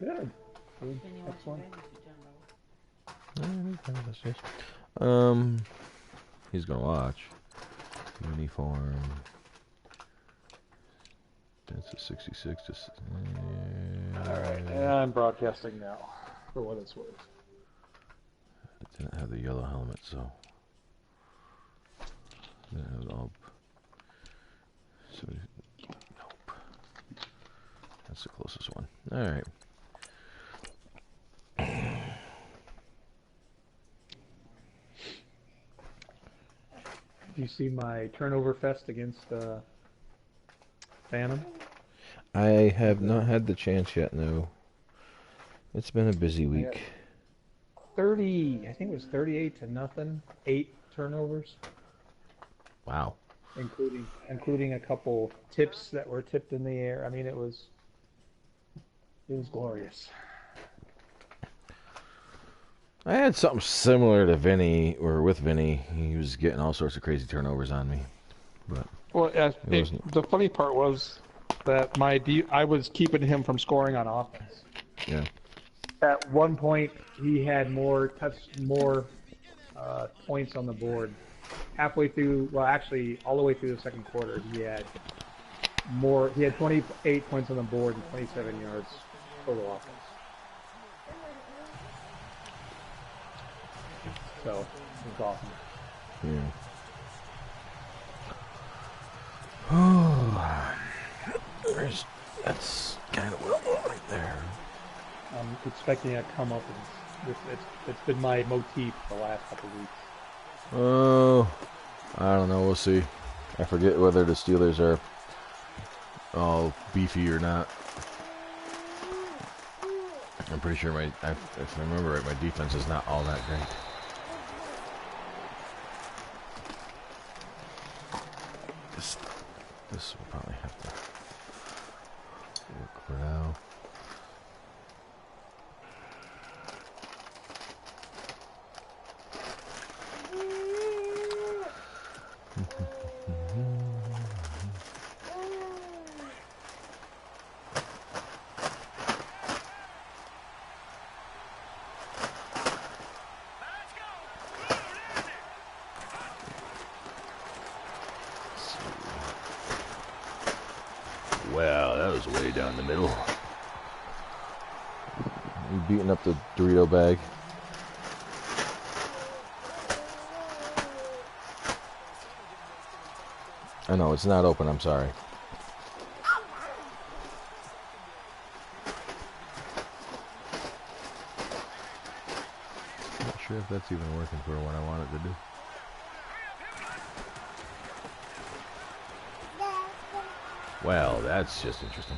Good. Good. Excellent. He's gonna watch. Uniform. That's a 66. Alright, and I'm broadcasting now, for what it's worth. It didn't have the yellow helmet, so. Didn't have it all. So, nope. That's the closest one. Alright. Did you see my turnover fest against Phantom? I have not had the chance yet, no. It's been a busy week. 30, I think it was 38-0, 8 turnovers. Wow. Including a couple tips that were tipped in the air. I mean, it was glorious. I had something similar to Vinny, or with Vinny. He was getting all sorts of crazy turnovers on me. But well, the funny part was that I was keeping him from scoring on offense. Yeah. At one point, he had more points on the board. Halfway through, well, actually, all the way through the second quarter, he had 28 points on the board and 27 yards total offense. So, it was awesome. Yeah. That's kind of what I want right there. I'm expecting a come up. It's been my motif the last couple of weeks. Oh, I don't know. We'll see. I forget whether the Steelers are all beefy or not. I'm pretty sure if I remember right, my defense is not all that great. This will probably have to work for now. Wow, that was way down the middle. You beating up the Dorito bag. I know, it's not open, I'm sorry. Not sure if that's even working for what I want it to do. Well, that's just interesting.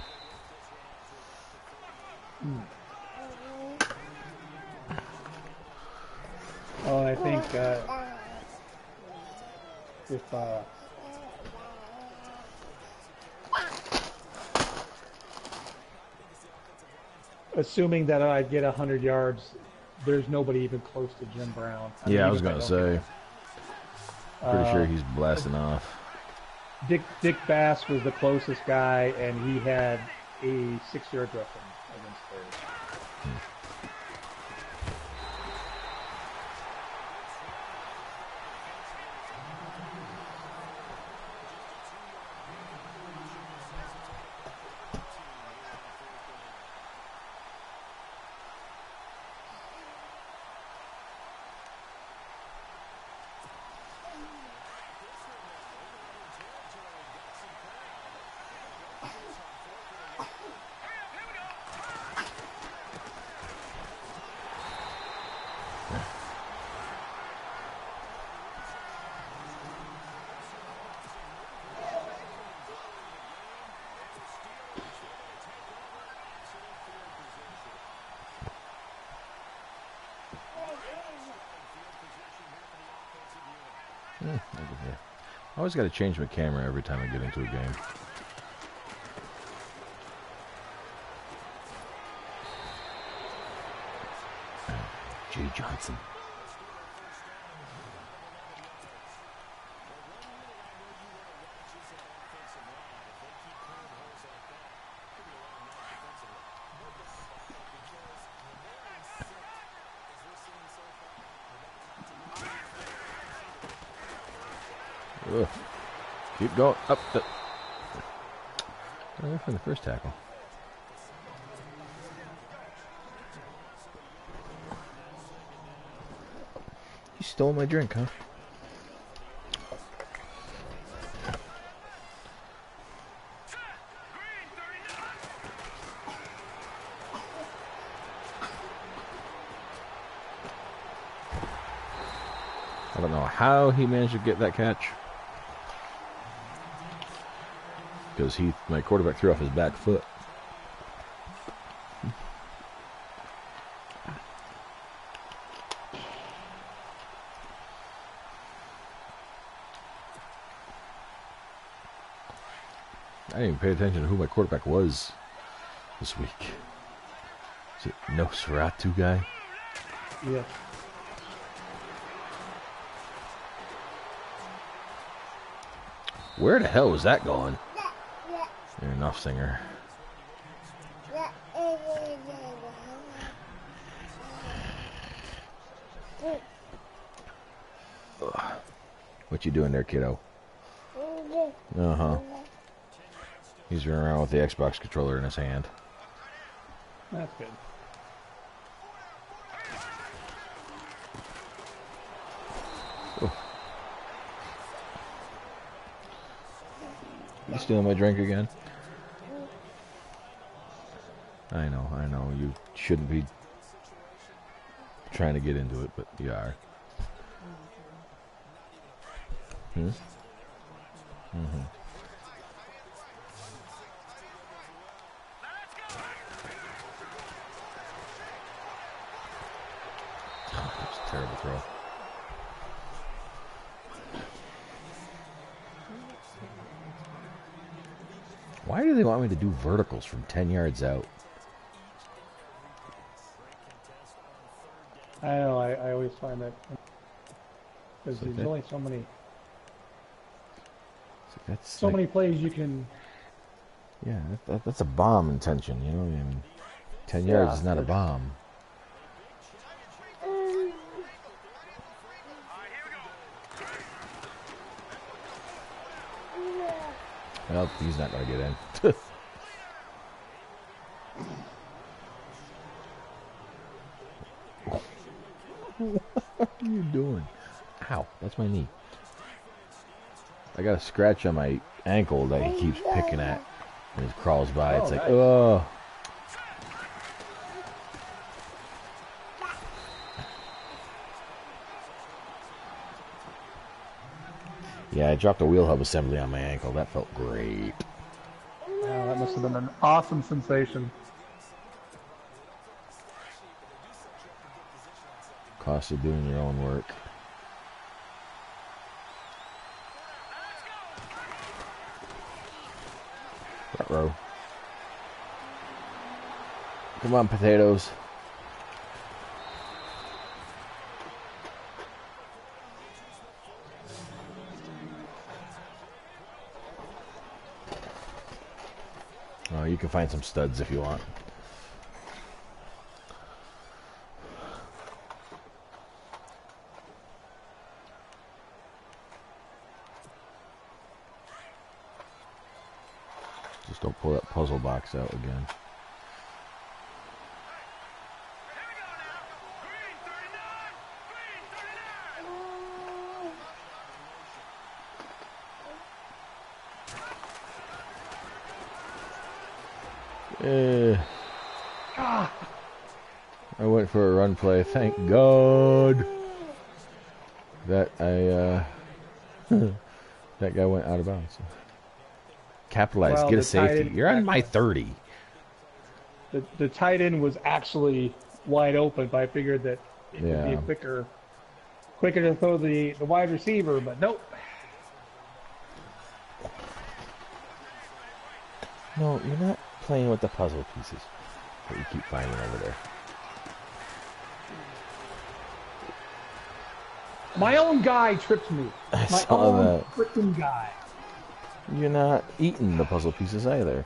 Oh, I think if assuming that I get 100 yards, there's nobody even close to Jim Brown. I was gonna say. Pretty sure he's blasting off. Dick Bass was the closest guy, and he had a 6-yard rushing against Bears. I always got to change my camera every time I get into a game. Jay Johnson. Ugh. Keep going. Up. There for the first tackle. You stole my drink, huh? I don't know how he managed to get that catch. Because my quarterback threw off his back foot. I didn't even pay attention to who my quarterback was this week. Is it Nosferatu guy? Yeah. Where the hell was that going? You're enough, singer. What you doing there, kiddo? Uh-huh. He's running around with the Xbox controller in his hand. That's good. Oh. You stealing my drink again? I know. You shouldn't be trying to get into it, but you are. Hmm? Mm-hmm. Oh, that was a terrible throw. Why do they want me to do verticals from 10 yards out? I know. I always find that because there's only so many. That's so many plays you can. Yeah, that's a bomb intention, you know. I mean, 10 yards is not a bomb. Well, he's not going to get in. What are you doing? Ow, that's my knee. I got a scratch on my ankle that he keeps picking at. And he crawls by. It's like, oh. Yeah, I dropped a wheel hub assembly on my ankle. That felt great. Yeah, that must have been an awesome sensation. Cost of doing your own work. Ruh-roh. Come on, potatoes. Oh, you can find some studs if you want. Just don't pull that puzzle box out again. I went for a run play. Thank God that that guy went out of bounds. Capitalize, Well, get a safety. You're on my 30. The tight end was actually wide open, but I figured that it would be quicker to throw the wide receiver, but nope. No, you're not playing with the puzzle pieces that you keep finding over there. My own guy tripped me. My own freaking guy. You're not eating the puzzle pieces either.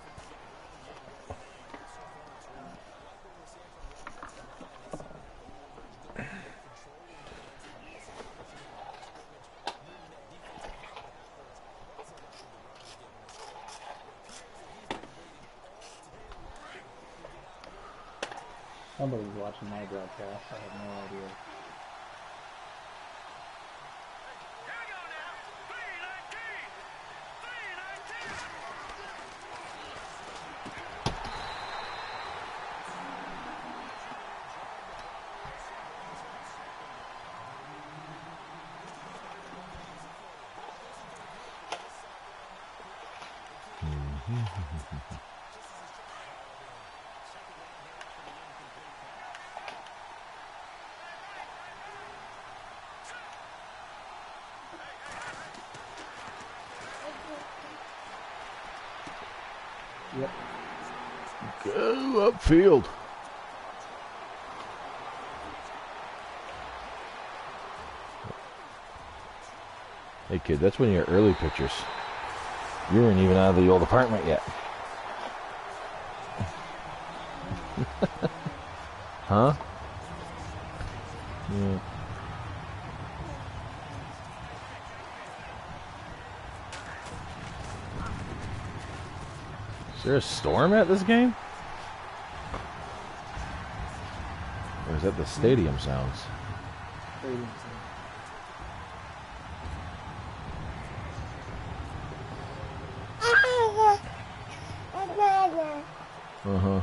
Somebody's watching my broadcast. I have no idea. Yep. Go upfield. Hey kid, that's one of your early pictures. You weren't even out of the old apartment yet. Huh? Yeah. Is there a storm at this game? Or is that the stadium sounds? Uh-huh.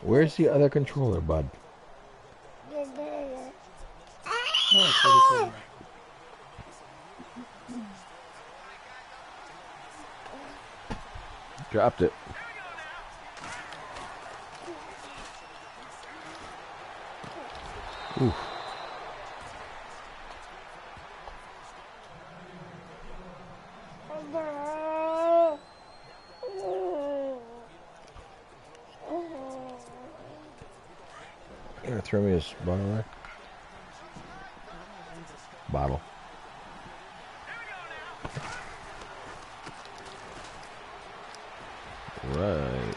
Where's the other controller, bud? Oh, Dropped it. Oof. You gonna throw me this bottle there? Bottle. Right.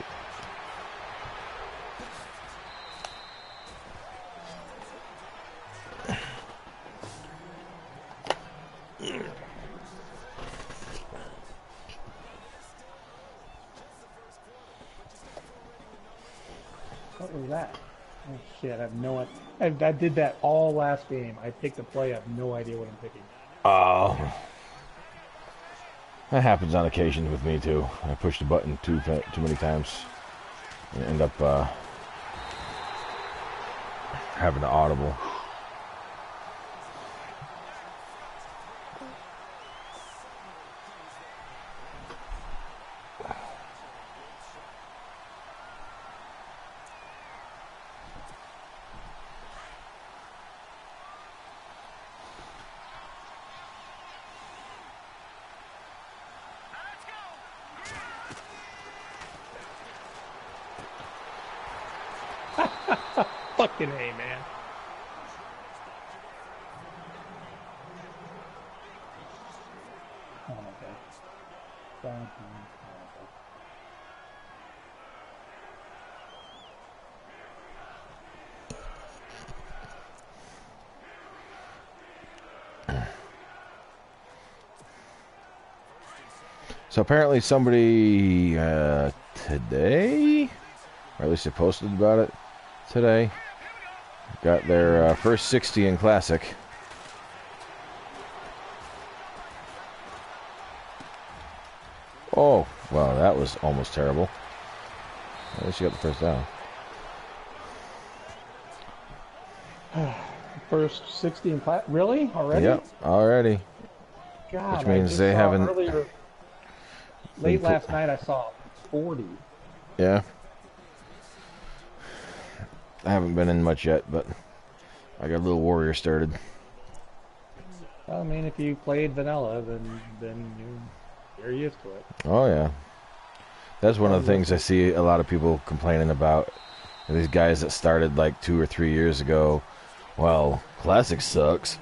what was that? Oh shit! I have no idea. I did that all last game. I picked a play. I have no idea what I'm picking. Oh. That happens on occasion with me too. I push the button too many times and end up having an audible. Fucking A, man. Oh my god. So apparently somebody today, or at least they posted about it today, got their first 60 in Classic. Oh, wow, that was almost terrible. At least you got the first down. First 60 in class. Really? Already? Yep, already. God, which means I just they saw haven't. Earlier, late last night, I saw 40. Yeah. I haven't been in much yet, but I got a little warrior started. Well, I mean, if you played vanilla, then you're used to it. Oh yeah, that's one of the things I see a lot of people complaining about. These guys that started like 2 or 3 years ago. Well, Classic sucks.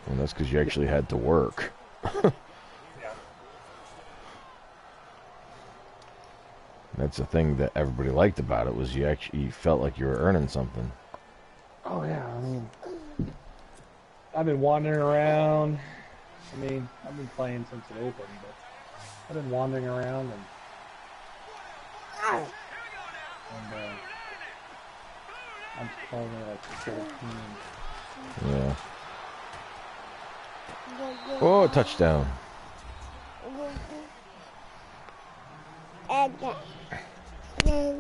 Well, that's because you actually had to work. Yeah. That's the thing that everybody liked about it, was you felt like you were earning something. Oh yeah, I mean, I've been wandering around. I mean, I've been playing since it opened, but I've been wandering around and I'm only like 14. Yeah. Oh, touchdown.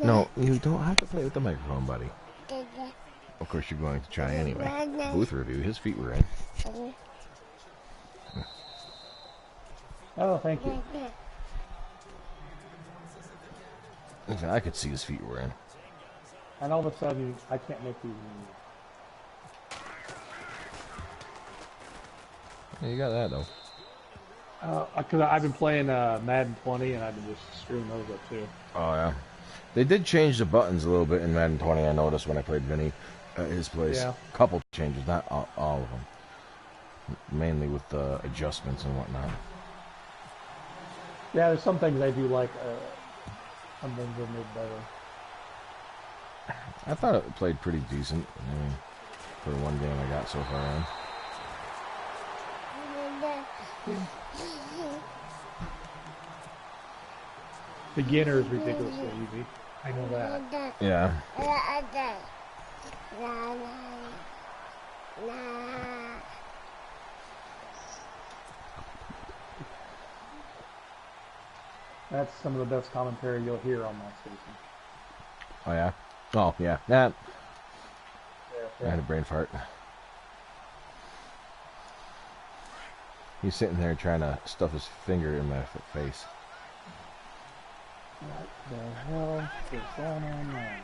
No, you don't have to play with the microphone, buddy. Of course, you're going to try anyway. Booth review, his feet were in. Oh, thank you. I could see his feet were in. And all of a sudden, I can't make these moves. Yeah, you got that, though. Because I've been playing Madden 20, and I've been just screwing those up, too. Oh, yeah. They did change the buttons a little bit in Madden 20, I noticed when I played Vinny at his place. Yeah. A couple changes, not all of them. Mainly with the adjustments and whatnot. Yeah, there's some things I do like. Some things they made better. I thought it played pretty decent. I mean, for the one game I got so far in. Beginner is ridiculously easy. I know that. Yeah. That's some of the best commentary you'll hear on that station. Oh, yeah? Oh, yeah. Nah. Yeah. I had a brain fart. He's sitting there trying to stuff his finger in my face. What the hell is going on there?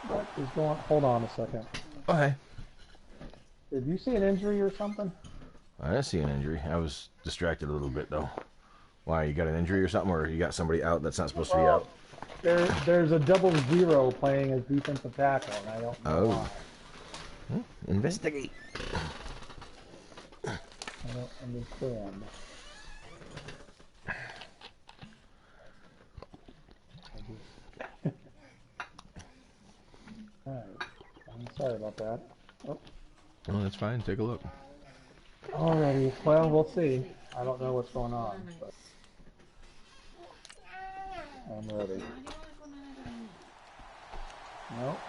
What is going? Hold on a second. Okay. Did you see an injury or something? I didn't see an injury. I was distracted a little bit, though. Why, you got an injury or something, or you got somebody out that's not supposed to be out? There's a 0-0 playing as defensive tackle, and I don't know why. Investigate. I don't understand. Alright. I'm sorry about that. Oh. Oh, that's fine. Take a look. Alrighty. Well, we'll see. I don't know what's going on, but I'm ready. Nope.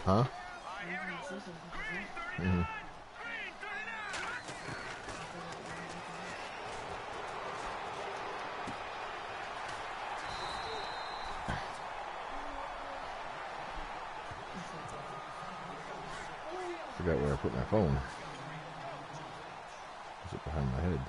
Huh? Mm-hmm. Forgot where I put my phone. Is it behind my head?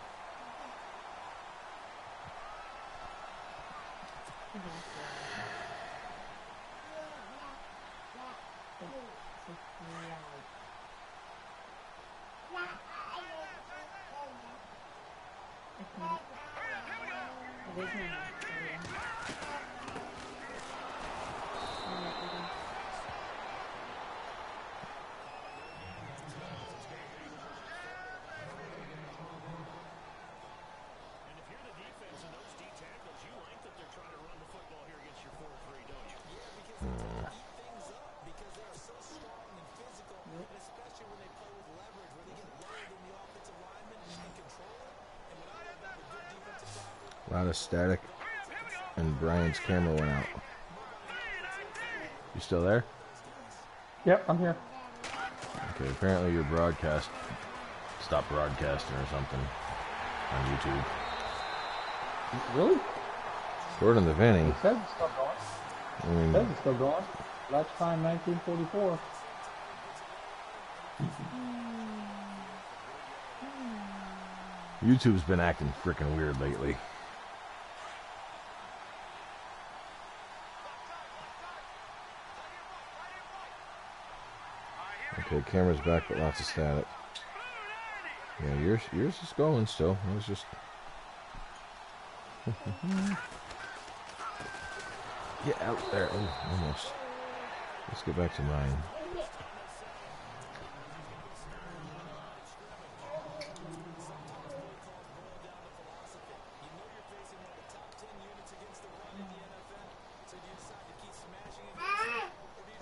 A lot of static, and Brian's camera went out. You still there? Yep, I'm here. Okay, apparently your broadcast stopped broadcasting or something on YouTube. Really? According to Vinny. It says it's still going. It says it's still going. Last time 1944. YouTube's been acting freaking weird lately. Okay, camera's back, but lots of static. Yeah, yours is going still. It was just... Get out there. Oh, almost. Let's get back to mine.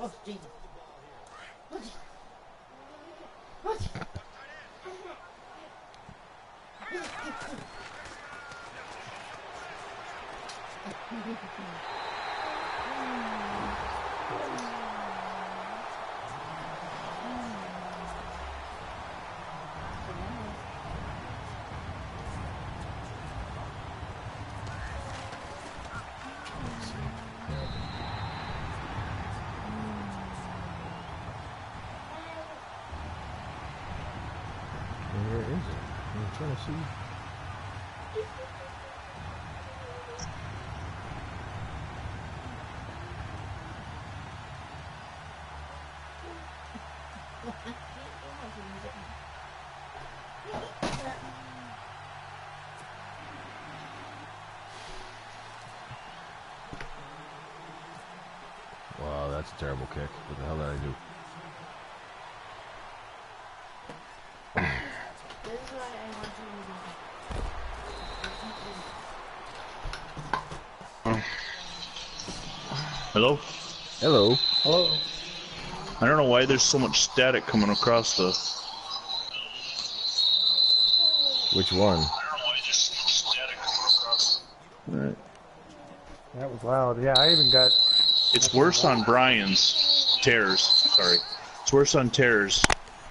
Oh, Jesus. Where is it? I'm trying to see. Wow, that's a terrible kick. What the hell did I do? Hello? Hello. Hello. I don't know why there's so much static coming across the... Which one? I don't know why there's so much static coming across... Alright. That was loud. Yeah, I even got... It's worse on Brian's tears. Sorry. It's worse on tears.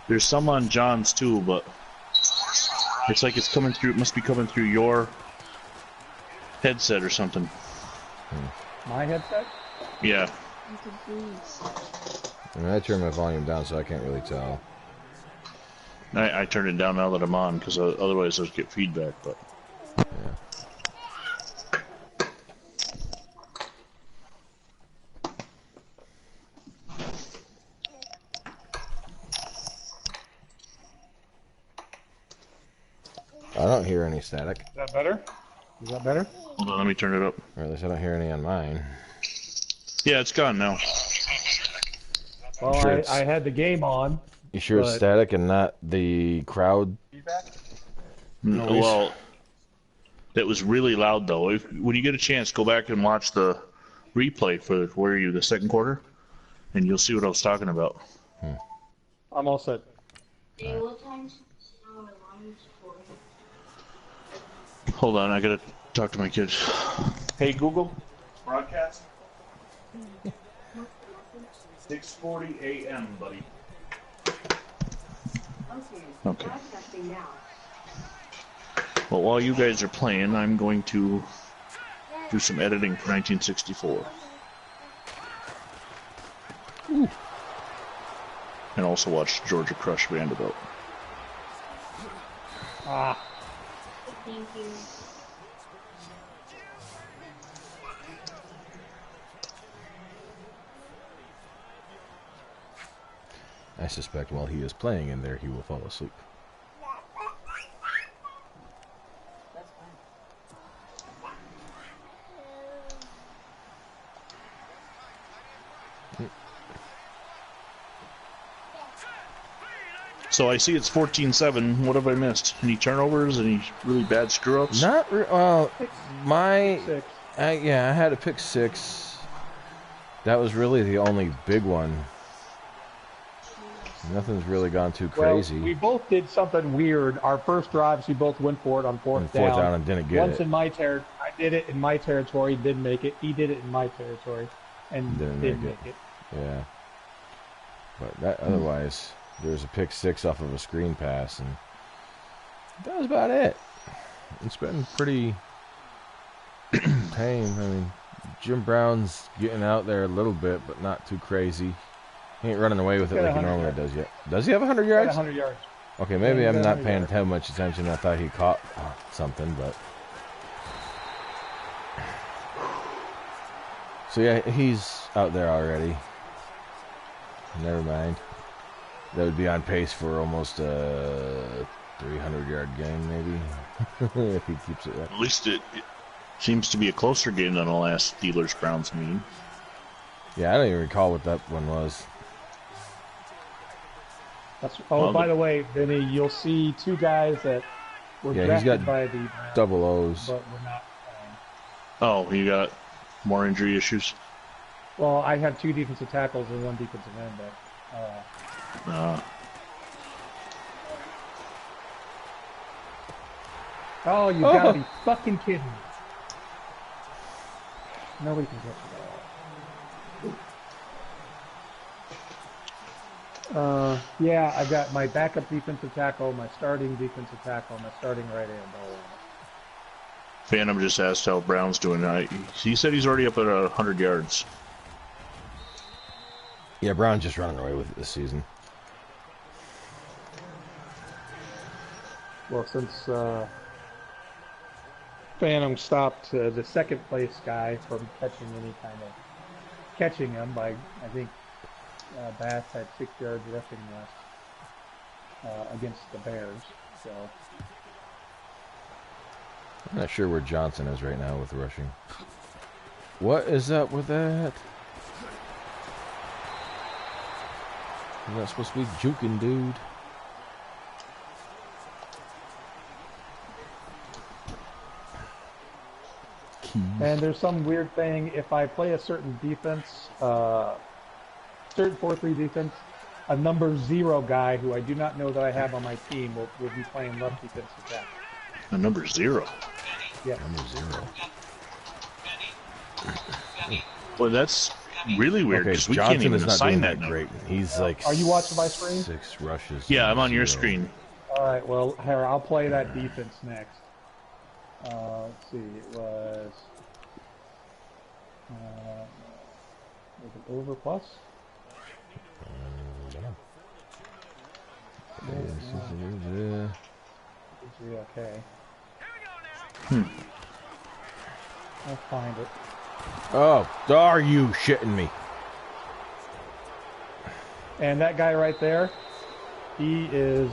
There's some on John's too, but... It's like it's coming through... It must be coming through your... headset or something. My headset? Yeah. I mean, I turned my volume down, so I can't really tell. I turned it down now that I'm on, because otherwise I'd get feedback, but... Yeah. I don't hear any static. Is that better? Is that better? Hold on, let me turn it up. Or at least I don't hear any on mine. Yeah, it's gone now. Well, sure I had the game on. You sure it's But- static and not the crowd? Well, that was really loud though. When you get a chance, go back and watch the replay for the second quarter, and you'll see what I was talking about. I'm all set. Hold on, I gotta talk to my kids. Hey Google, broadcast. 6:40 a.m., buddy. Okay. Well, while you guys are playing, I'm going to do some editing for 1964. Ooh. And also watch Georgia crush Vanderbilt. Ah. Thank you. I suspect while he is playing in there, he will fall asleep. That's fine. So I see it's 14-7. What have I missed? Any turnovers? Any really bad screw-ups? Not well. My 6. yeah, I had a pick 6. That was really the only big one. Nothing's really gone too crazy. Well, we both did something weird. Our first drives, we both went for it on fourth And fourth down and didn't get Once it. in my territory, I did it in my territory, didn't make it. He did it in my territory, and didn't make it. Yeah. But that otherwise, there was a pick 6 off of a screen pass, and that was about it. It's been pretty tame. I mean, Jim Brown's getting out there a little bit, but not too crazy. He ain't running away with it He's got like he 100 normally yards. does yet. Does he have 100 Got yards? 100 yards. Okay, maybe Yeah, I'm he's got not 100 paying yards. too much attention. I thought he caught something, but... So yeah, he's out there already. Never mind. That would be on pace for almost a 300-yard game, maybe, if he keeps it up. At least it seems to be a closer game than the last Steelers-Browns meeting. Yeah, I don't even recall what that one was. By the way, Vinny, you'll see two guys that were drafted by the Browns, double O's, but we're not playing. Oh, you got more injury issues? Well, I have two defensive tackles and one defensive end, but. Oh, you gotta be fucking kidding me. Nobody can get that. Yeah, I got my backup defensive tackle, my starting defensive tackle, my starting right end. Phantom just asked how Brown's doing. He said he's already up at 100 yards. Yeah, Brown's just running away with it this season. Well, since Phantom stopped the second place guy from catching any kind of catching him by, I think Bass had 6 yards rushing less against the Bears. So I'm not sure where Johnson is right now with rushing. What is up with that? You're not supposed to be juking, dude. And there's some weird thing, if I play a certain defense, certain 4-3 defense, a number 0 guy who I do not know that I have on my team will be playing left defensive tackle. A number 0? Yeah. Number 0. Well, that's really weird, because we Johnson can't even assign that great. He's like... Are you watching my screen? 6 rushes. Yeah, I'm on 0. your screen. Alright, well, here, I'll play that defense next. Let's see, it was it over plus? Okay. I'll find it. Oh, are you shitting me? And that guy right there, he is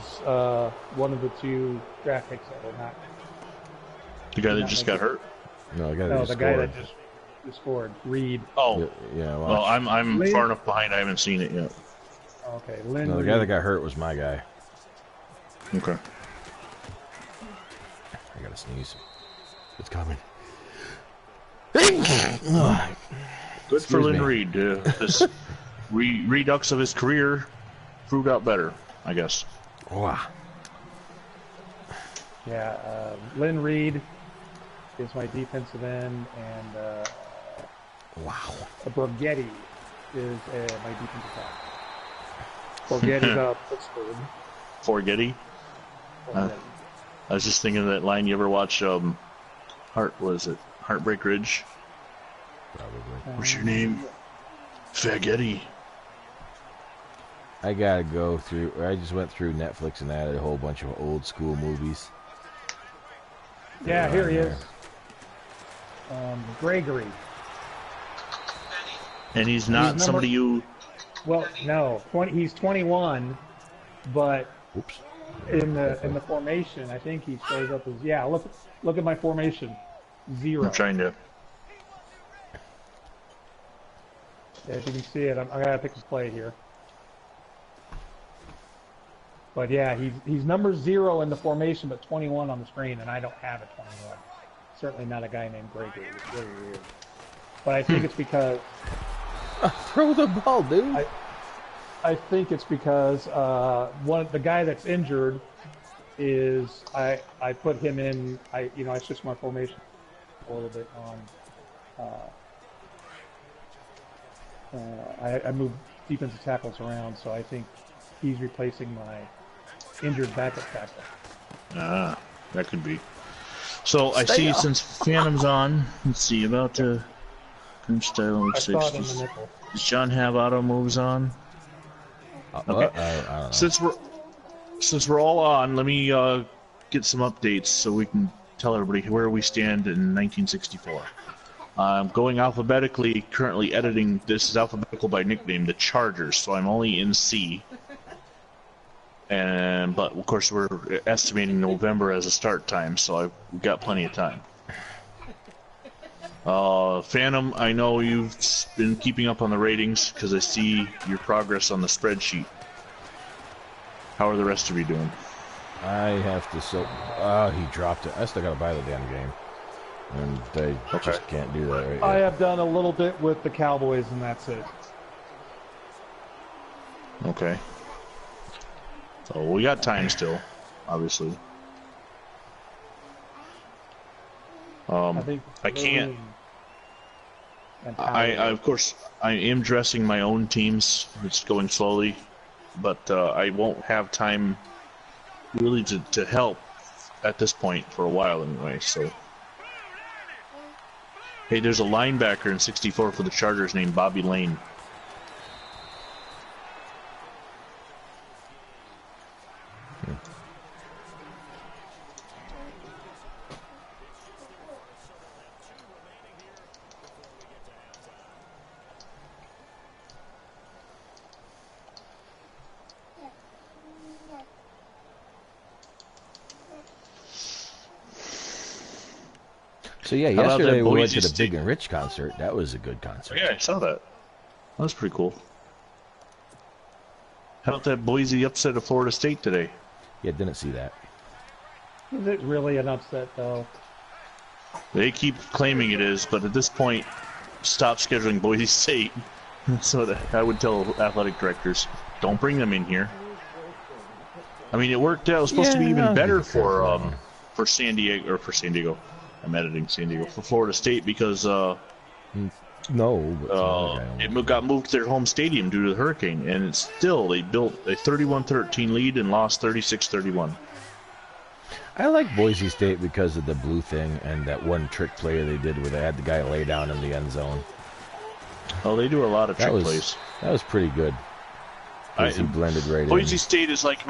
one of the 2 draft picks that were not. The guy that just got hurt? No, the guy that just scored. Reed. Oh, yeah. Well, I'm far enough behind. I haven't seen it yet. Okay, No, the guy that got hurt was my guy. Okay. I gotta sneeze. It's coming. Good for Lynn Reed. This redux of his career proved out better, I guess. Wow. Yeah, Lynn Reed is my defensive end, and wow. Borghetti is my defensive tackle. Borghetti's out of Pittsburgh. Forgetty? I was just thinking of that line. You ever watch Heartbreak Ridge? Probably. What's your name? Fagetti. I gotta go through. I just went through Netflix and added a whole bunch of old school movies. Yeah, here he is. Gregory. And he's not somebody you... Well, no. He's 21, but Oops. in the formation, I think he shows up as... Yeah, look at my formation. 0. I'm trying to... Yeah, if you can see it, I gotta pick a play here. But yeah, he's number 0 in the formation, but 21 on the screen, and I don't have a 21. Certainly not a guy named Gregory. It's really weird. But I think it's because... Throw the ball, dude. I think it's because the guy that's injured is I put him in. I switched my formation a little bit on. I moved defensive tackles around, so I think he's replacing my injured backup tackle. Ah, that could be. So I see since Phantom's on, let's see, about to... Style, I saw it in the nickel. Does John have auto moves on? Okay. I don't know. Since we're all on, let me get some updates so we can tell everybody where we stand in 1964. I'm going alphabetically, currently editing. This is alphabetical by nickname, the Chargers, so I'm only in C. but of course we're estimating November as a start time, so we've got plenty of time. Phantom, I know you've been keeping up on the ratings because I see your progress on the spreadsheet. How are the rest of you doing? I have to he dropped it. I still gotta buy the damn game. And I just can't do that right I yet. have done a little bit with the Cowboys, and that's it. Okay. So we got time still, obviously. I can't. Of course, I am dressing my own teams. It's going slowly, but I won't have time really to help at this point for a while anyway. So, hey, there's a linebacker in 64 for the Chargers named Bobby Lane. So yeah, yesterday we went to the Big and Rich concert. That was a good concert. Yeah, I saw that. That was pretty cool. How about that Boise upset of Florida State today? Yeah, didn't see that. Is it really an upset, though? They keep claiming it is, but at this point, stop scheduling Boise State. So I would tell athletic directors, don't bring them in here. I mean, it worked out. It was supposed to be even better for San Diego. I'm editing San Diego for Florida State because it got moved to their home stadium due to the hurricane, and it's still they built a 31-13 lead and lost 36-31. I like Boise State because of the blue thing and that one trick play they did where they had the guy lay down in the end zone. Oh, they do a lot of trick plays. That was pretty good. He blended right Boise in. State is like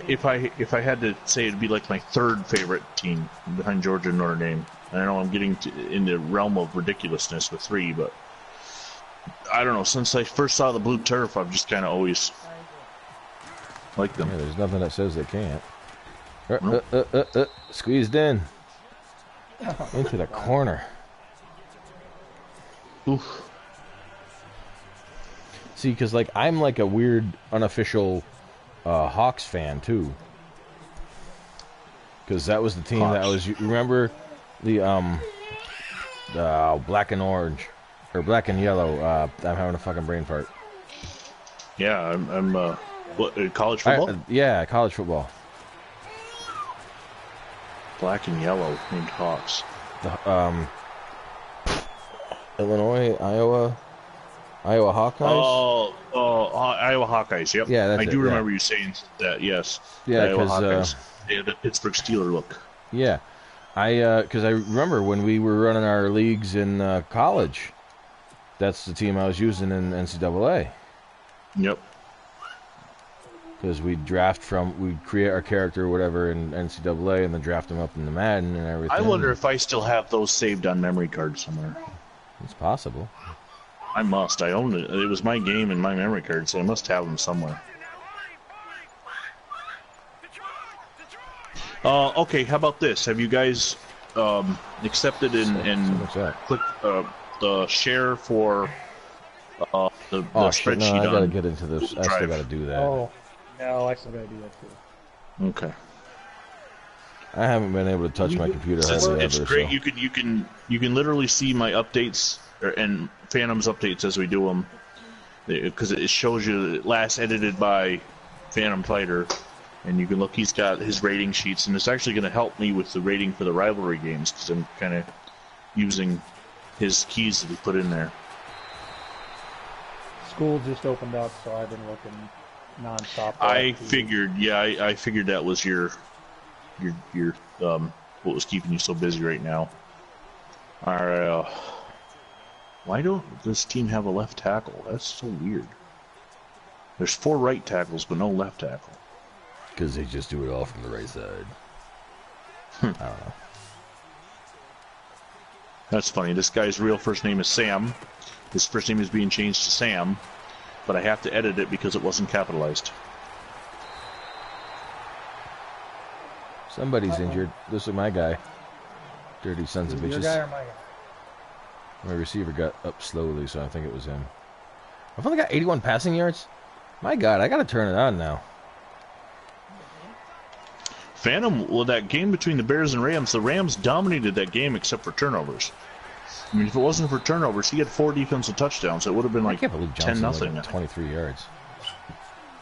if I had to say, it'd be like my third favorite team behind Georgia and Notre Dame. I know I'm getting in the realm of ridiculousness with three, but I don't know. Since I first saw the blue turf, I've just kind of always liked them. Yeah, there's nothing that says they can't. Nope. Squeezed in into the corner. Oof. See, because like I'm like a weird unofficial Hawks fan too, because that was the team that was. You remember the black and orange or black and yellow? I'm having a fucking brain fart. Yeah, I'm what, college football. Yeah, college football. Black and yellow named Hawks. Illinois, Iowa Hawkeyes? Iowa Hawkeyes, yep. Yeah, that's I do remember you saying that, yes. Yeah, because they have the Pittsburgh Steeler look. Yeah. Because I remember when we were running our leagues in college, that's the team I was using in NCAA. Yep. Because we'd create our character or whatever in NCAA and then draft them up in the Madden and everything. I wonder if I still have those saved on memory cards somewhere. It's possible. I must. I own it. It was my game and my memory card, so I must have them somewhere. Okay, how about this? Have you guys accepted and clicked the share for the spreadsheet? No, I gotta get into this. I still gotta do that. Oh, no, I still gotta do that too. Okay. I haven't been able to touch my computer. It's great. So. You can literally see my updates and Phantom's updates as we do them, because it shows you last edited by Phantom Fighter, and you can look. He's got his rating sheets, and it's actually going to help me with the rating for the rivalry games because I'm kind of using his keys that he put in there. School just opened up, so I've been looking nonstop. I figured that was your what was keeping you so busy right now. All right. Why don't this team have a left tackle? That's so weird. There's 4 right tackles, but no left tackle. Because they just do it all from the right side. I don't know. That's funny. This guy's real first name is Sam. His first name is being changed to Sam, but I have to edit it because it wasn't capitalized. Somebody's injured. This is my guy. Dirty sons of bitches. Your guy or my guy? My receiver got up slowly, so I think it was him. I've only got 81 passing yards. My God, I gotta turn it on now. Phantom, well, that game between the Bears and Rams, the Rams dominated that game except for turnovers. I mean, if it wasn't for turnovers, he had 4 defensive touchdowns. It would have been like 10-0. 23 yards.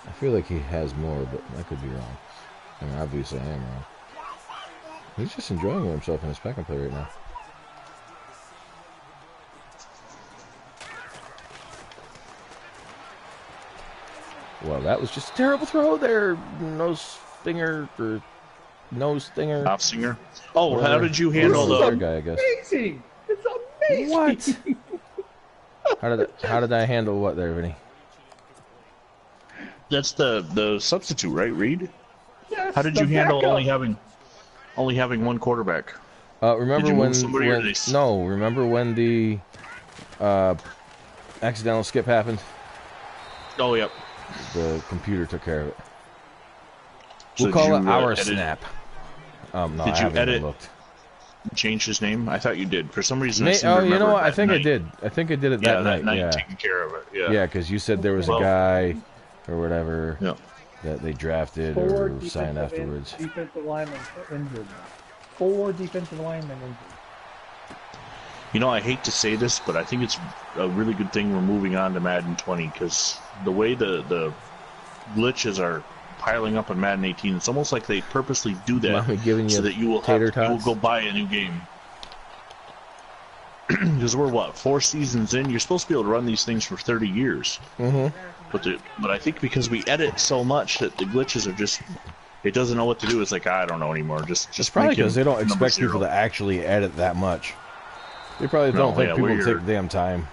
I feel like he has more, but I could be wrong. I mean, obviously I am wrong. He's just enjoying himself in his pack and play right now. Well, that was just a terrible throw there, nose stinger or nose stinger. Top singer. Oh, whatever. How did you handle the guy? I guess. Amazing! It's amazing. What? How did I handle what there, Vinny? That's the substitute, right, Reed? Yes, how did you handle only having one quarterback? Remember remember when the accidental skip happened? Oh, yep. The computer took care of it. So we'll call it our edit? snap. No, did I you haven't edit? Looked. Change his name? I thought you did. For some reason, you know what? I think I did. I think I did it that night. Yeah, taking care of it. Yeah. Yeah, because you said there was a guy or whatever that they drafted 4 or signed afterwards. Defensive linemen injured. 4 defensive linemen injured. You know, I hate to say this, but I think it's a really good thing we're moving on to Madden 20 because the way the glitches are piling up on Madden 18, it's almost like they purposely do that so that you will go buy a new game. Because we're 4 seasons in? You're supposed to be able to run these things for 30 years. Mm-hmm. But I think because we edit so much that the glitches are just, it doesn't know what to do. It's like, I don't know anymore. Just probably because they don't expect people to actually edit that much. They probably don't think people take the damn time.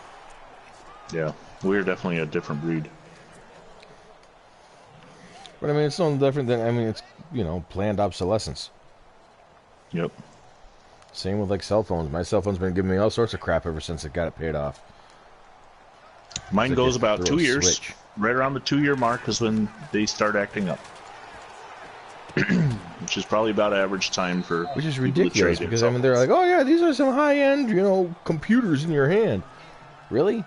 Yeah, we're definitely a different breed. But I mean, it's no different than, it's, planned obsolescence. Yep. Same with like cell phones. My cell phone's been giving me all sorts of crap ever since it got it paid off. Mine goes about 2 years. Right around the 2-year mark is when they start acting up. Which is probably about average time for. Which is ridiculous because they're like, oh yeah, these are some high-end, computers in your hand. Really?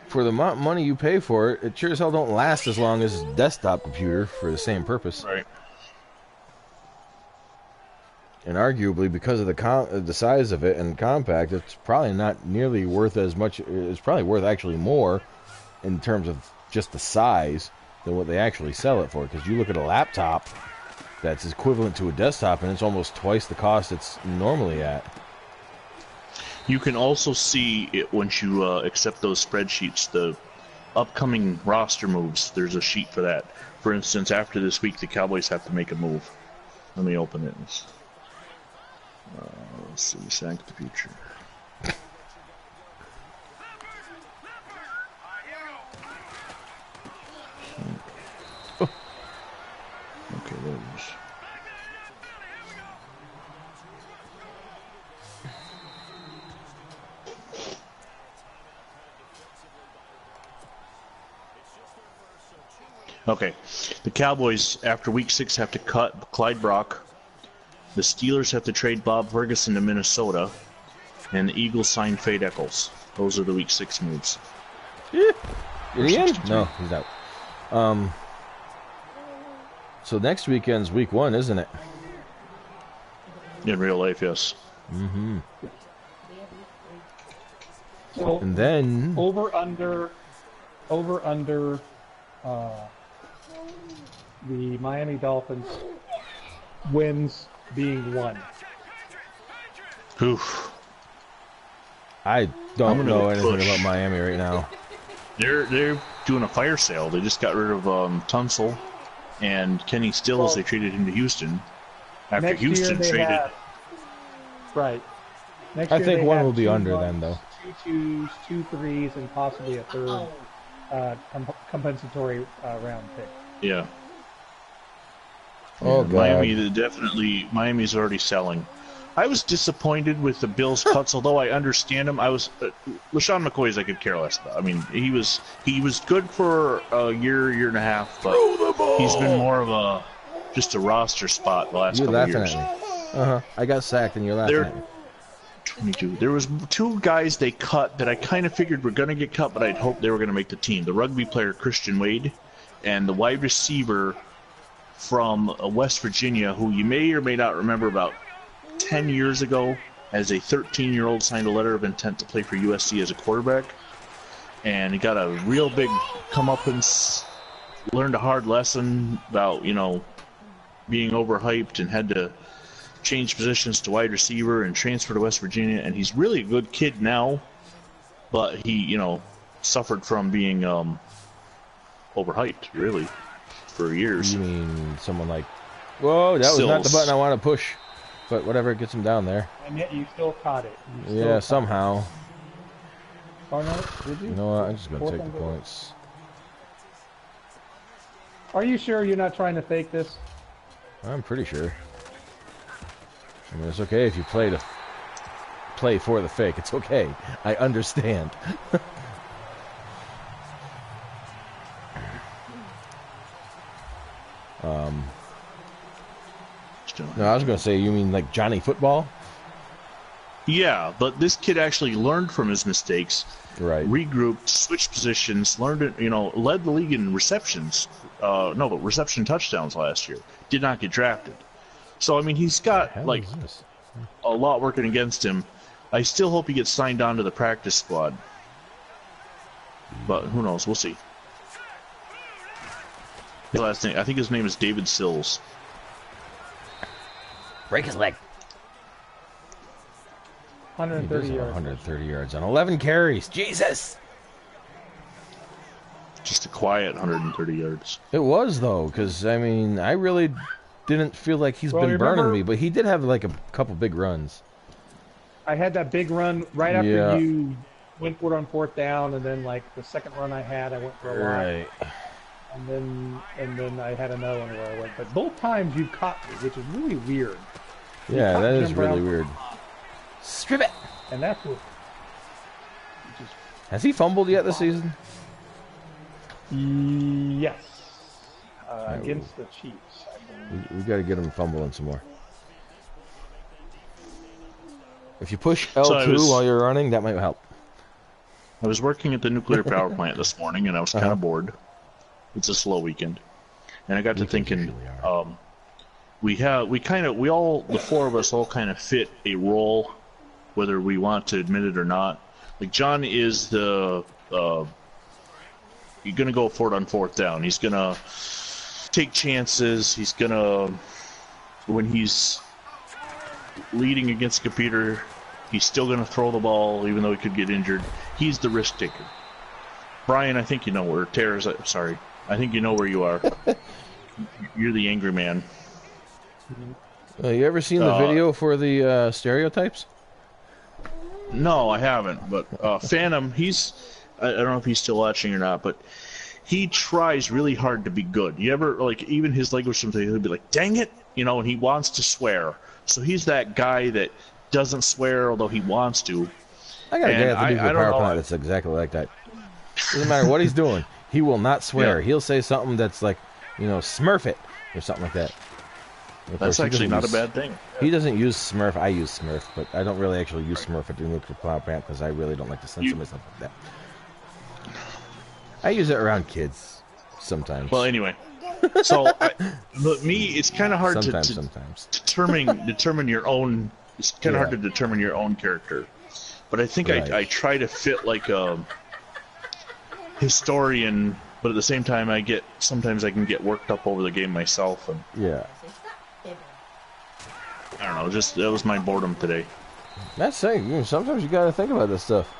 For the amount of money you pay for it, it sure as hell don't last as long as a desktop computer for the same purpose. Right. And arguably, because of the size of it and compact, it's probably not nearly worth as much. It's probably worth actually more in terms of just the size than what they actually sell it for. Because you look at a laptop that's equivalent to a desktop, and it's almost twice the cost it's normally at. You can also see it once you accept those spreadsheets, the upcoming roster moves. There's a sheet for that. For instance, after this week, the Cowboys have to make a move. Let me open it. Let's see, Sank the future. Oh. Okay, there it is. Okay, the Cowboys, after week 6, have to cut Clyde Brock. The Steelers have to trade Bob Ferguson to Minnesota. And the Eagles sign Fade Eccles. Those are the week 6 moves. Yeah. Is he in? No, he's out. So next weekend's week 1, isn't it? In real life, yes. Mm-hmm. So and then over under the Miami Dolphins wins being 1. Oof. I don't know anything about Miami right now. They're doing a fire sale. They just got rid of Tunsil and Kenny Stills. They traded him to Houston. After Houston traded. Right. Next I year think they one have will be 2 under 1s, then, though. 2 2s, 2 3s, and possibly a third compensatory round pick. Yeah. Oh, God. Miami's already selling. I was disappointed with the Bills' cuts, although I understand them. LaShawn McCoy's I could care less about. I mean, he was good for a year and a half, but he's been more of a just a roster spot the last You're couple of laughing years. at me. Uh-huh. I got sacked and you're laughing at me. 22. There was 2 guys they cut that I kind of figured were going to get cut, but I'd hoped they were going to make the team. The rugby player Christian Wade and the wide receiver from West Virginia, who you may or may not remember about 10 years ago, as a 13-year-old signed a letter of intent to play for USC as a quarterback. And he got a real big comeuppance, learned a hard lesson about, being overhyped and had to change positions to wide receiver and transfer to West Virginia. And he's really a good kid now, but he, suffered from being overhyped, really, for years. You mean someone like... Whoa, that was not the button I want to push. But whatever gets him down there. And yet you still caught it. Yeah, somehow. Oh, no, did you? You know what? I'm just going to take the points. Are you sure you're not trying to fake this? I'm pretty sure. I mean, it's okay if you play for the fake. It's okay. I understand. No, I was going to say, you mean like Johnny Football? Yeah, but this kid actually learned from his mistakes. Right. Regrouped, switched positions, learned it, led the league in receptions. Reception touchdowns last year. Did not get drafted. So, I mean, he's got, a lot working against him. I still hope he gets signed on to the practice squad. But who knows? We'll see. His last name, I think his name is David Sills. Break his leg. 130 yards. 130 yards on 11 carries. Jesus! Just a quiet 130 yards. It was, though, because, I mean, I really didn't feel like he's been burning me, but he did have, like, a couple big runs. I had that big run right after you went for it on 4th down, and then, like, the second run I had, I went for a lot. Right. And then I had another one where I went. But both times you caught me, which is really weird. Yeah, that is really weird. Strip it! And that's what... Has he fumbled yet this season? Yes. Against the Chiefs. We got to get him fumbling some more. If you push L2 while you're running, that might help. I was working at the nuclear power plant this morning, and I was kind of bored. It's a slow weekend, and I got to thinking. The 4 of us all kind of fit a role, whether we want to admit it or not. Like John is the he's gonna go for it on 4th down. He's gonna take chances. He's gonna, when he's leading against a computer, he's still gonna throw the ball even though he could get injured. He's the risk taker. Brian, I think you know where I think you know where you are. You're the angry man. You ever seen the video for the stereotypes? No, I haven't. But Phantom, I don't know if he's still watching or not, but he tries really hard to be good. You ever, like, even his language sometimes, he'll be like, dang it, and he wants to swear. So he's that guy that doesn't swear, although he wants to. I got a guy at the nuclear power plant that's exactly like that. Doesn't matter what he's doing. He will not swear. Yeah. He'll say something that's like, Smurf it, or something like that. That's actually not a bad thing. He doesn't use Smurf. I use Smurf, but I don't really actually use Smurf at the nuclear power plant because I really don't like to censor myself like that. I use it around kids sometimes. Well, anyway. So, it's kind of hard sometimes. determine your own. It's kind of hard to determine your own character. But I think I try to fit like a historian, but at the same time, sometimes I can get worked up over the game myself. And I don't know. That was my boredom today. That's saying sometimes you got to think about this stuff.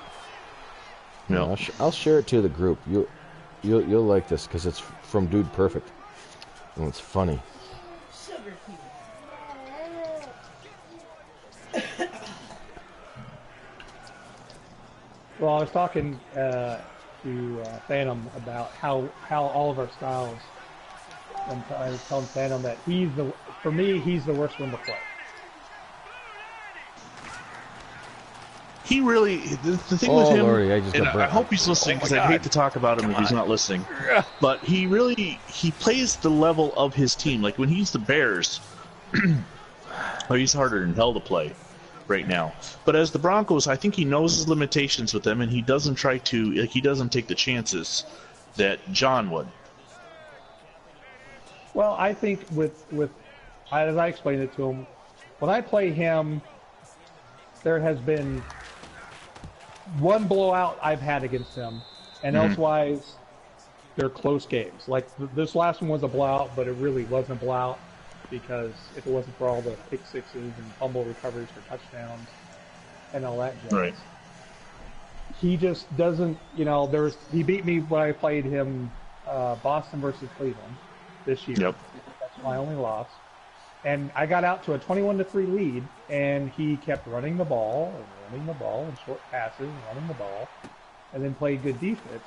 No, I'll share it to the group. You'll like this because it's from Dude Perfect, and it's funny. Well, I was talking to Phantom about how all of our styles, and I was telling Phantom that for me, he's the worst one to play. he really the thing with Oh, him, Lordy, I just and got I burnt. hope he's listening because I'd hate to talk about him if he's not listening. But he plays the level of his team. Like when he's the Bears, he's harder than hell to play right now. But as the Broncos, I think he knows his limitations with them, and he doesn't he doesn't take the chances that John would. Well, I think as I explained it to him, when I play him, there has been one blowout I've had against him, and elsewise, they're close games. Like this last one was a blowout, but it really wasn't a blowout because if it wasn't for all the pick sixes and fumble recoveries for touchdowns and all that jazz. Right. He just doesn't, he beat me when I played him Boston versus Cleveland this year. Yep. That's my only loss. And I got out to a 21-3 lead, and he kept running the ball and short passes and running the ball, and then played good defense.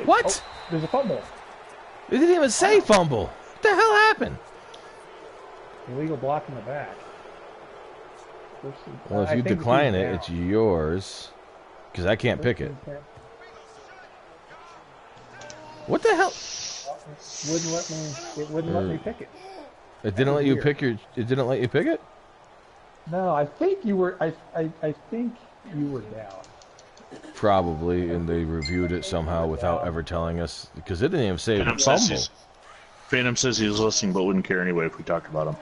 What? Oh, there's a fumble. It didn't even say fumble. What the hell happened? Illegal block in the back. Well, if you decline it, it's yours. Because I can't pick it. What the hell? It wouldn't let me pick it. It didn't let you pick It didn't let you pick it? No, I think you were. I think you were down. Probably, and they reviewed it somehow without ever telling us, because it didn't even say fumble. Phantom says he's listening, but wouldn't care anyway if we talked about him.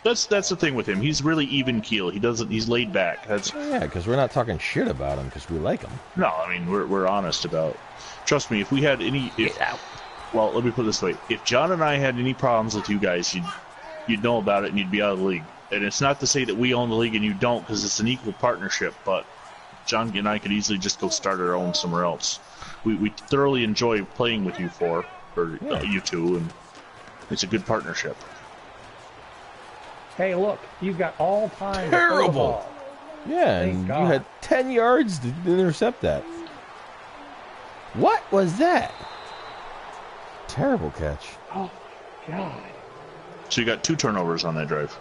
That's the thing with him. He's really even keel. He's laid back. Yeah, because we're not talking shit about him because we like him. No, I mean we're honest about. Trust me, if we had any, well, let me put it this way: if John and I had any problems with you guys, you'd know about it and you'd be out of the league. And it's not to say that we own the league and you don't, because it's an equal partnership. But John and I could easily just go start our own somewhere else. We thoroughly enjoy playing with you you two, and it's a good partnership. Hey, look, he's got all time. Terrible. Yeah, Thank and God. you had 10 yards to intercept that. What was that? Terrible catch. Oh, God. So you got 2 turnovers on that drive.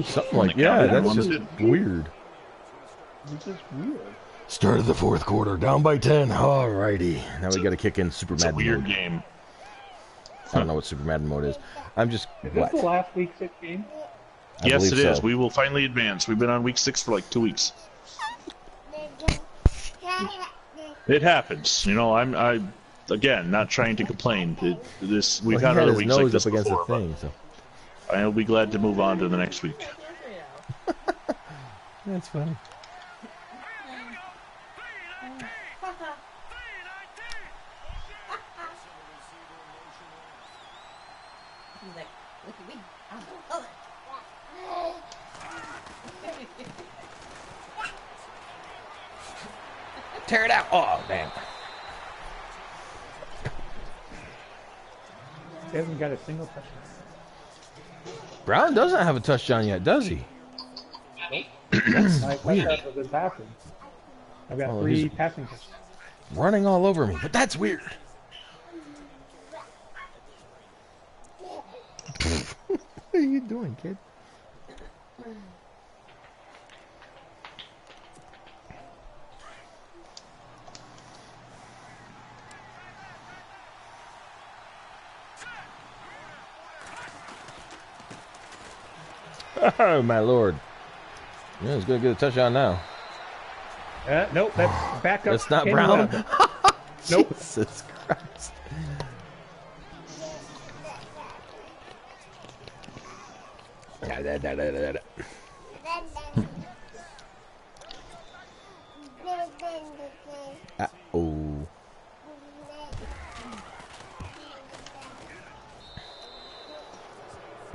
Something like that's just weird. It's just weird. Start of the fourth quarter, down by 10. Alrighty. Now we got to kick in Super Madden It's a weird mode. game. I don't know what Super Madden mode is. I'm just... Is this the last week 6 game? Yes, it is. So. We will finally advance. We've been on week 6 for like 2 weeks. It happens. I'm again not trying to complain. We've had other weeks like this against before. the thing, so. I'll be glad to move on to the next week. That's funny. He's like, look at me. I'm Tear it out. Oh, damn. He hasn't got a single touchdown. Brown doesn't have a touchdown yet, does he? My touchdowns have been passing. I've got 3 passing touchdowns. Running all over me, but that's weird. What are you doing, kid? Oh, my lord. Yeah, he's going to get a touchdown now. Nope, that's backup. That's not Kenny Brown. Webb. Nope. Jesus Christ. Uh-oh.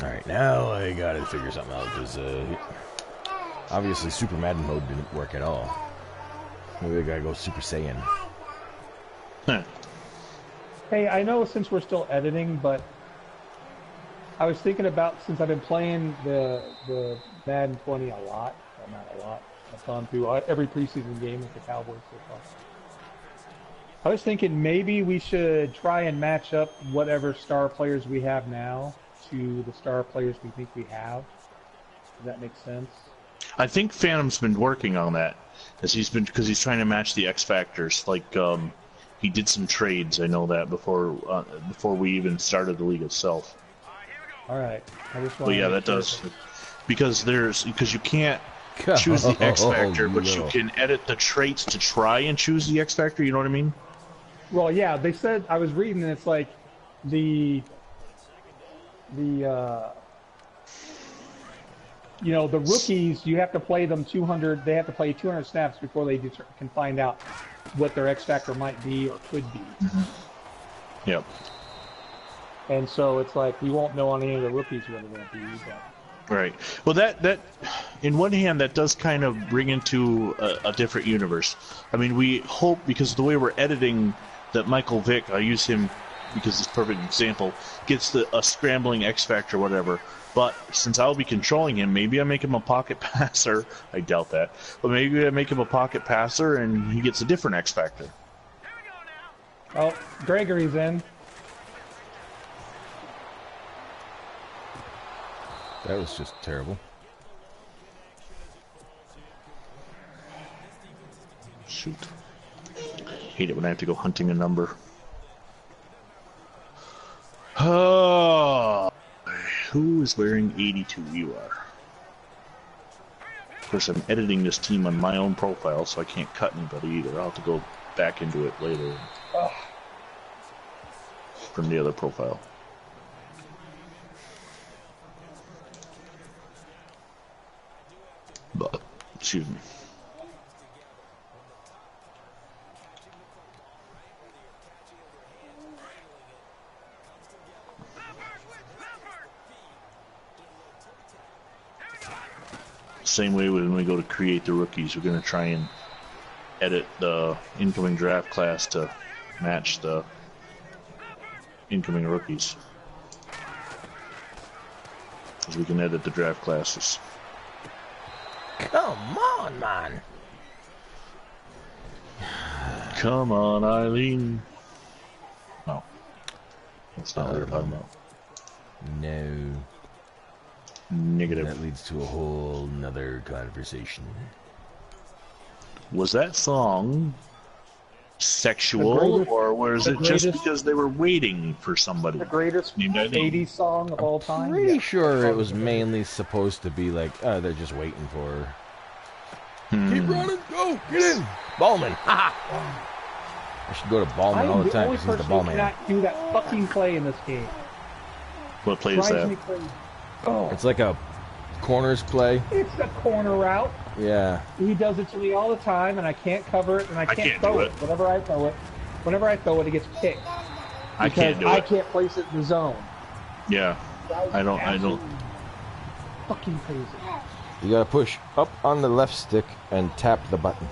Alright, now I gotta figure something out, because obviously Super Madden mode didn't work at all. Maybe I gotta go Super Saiyan. Huh. Hey, I know since we're still editing, but I was thinking about, since I've been playing the Madden 20 a lot, well, not a lot, I've gone through every preseason game with the Cowboys so far. I was thinking maybe we should try and match up whatever star players we have now to the star players we think we have. Does that make sense? I think Phantom's been working on that, because he's trying to match the X factors. Like he did some trades. I know that before we even started the league itself. All right. I just But yeah, that does because you can't choose the X factor, but you can edit the traits to try and choose the X factor. You know what I mean? Well, yeah. They said I was reading, and it's like the rookies, you have to play them 200. They have to play 200 snaps before they can find out what their X factor might be or could be. Yep. And so it's like we won't know on any of the rookies what it will be. But... Right. Well, that in one hand that does kind of bring into a different universe. I mean, we hope because of the way we're editing that Michael Vick, I use him because it's a perfect example, gets a scrambling X factor, whatever. But since I'll be controlling him, maybe I make him a pocket passer. I doubt that. But maybe I make him a pocket passer and he gets a different X factor. Oh, Gregory's in. That was just terrible. Shoot. Hate it when I have to go hunting a number. Oh, who is wearing 82? You are. Of course, I'm editing this team on my own profile, so I can't cut anybody either. I'll have to go back into it later from the other profile. But, excuse me. Same way when we go to create the rookies, we're going to try and edit the incoming draft class to match the incoming rookies. Because we can edit the draft classes. Come on, man. Come on, Eileen. No. That's not what we're talking about. No. Negative. That leads to a whole nother conversation. Was that song sexual, or was it just because they were waiting for somebody? The greatest named 80s song of all time? Pretty sure it was mainly supposed to be like, oh, they're just waiting for her. Keep running, go, get in. Ballman. I should go to Ballman all the time because he's the ball man. I cannot do that fucking play in this game. What play is that? Oh. It's like a corners play. It's a corner route. Yeah. He does it to me all the time, and I can't cover it, and I can't throw it. Whenever I throw it, it gets picked. I can't do it. I can't place it in the zone. Yeah. I don't. Fucking crazy. You gotta push up on the left stick and tap the button.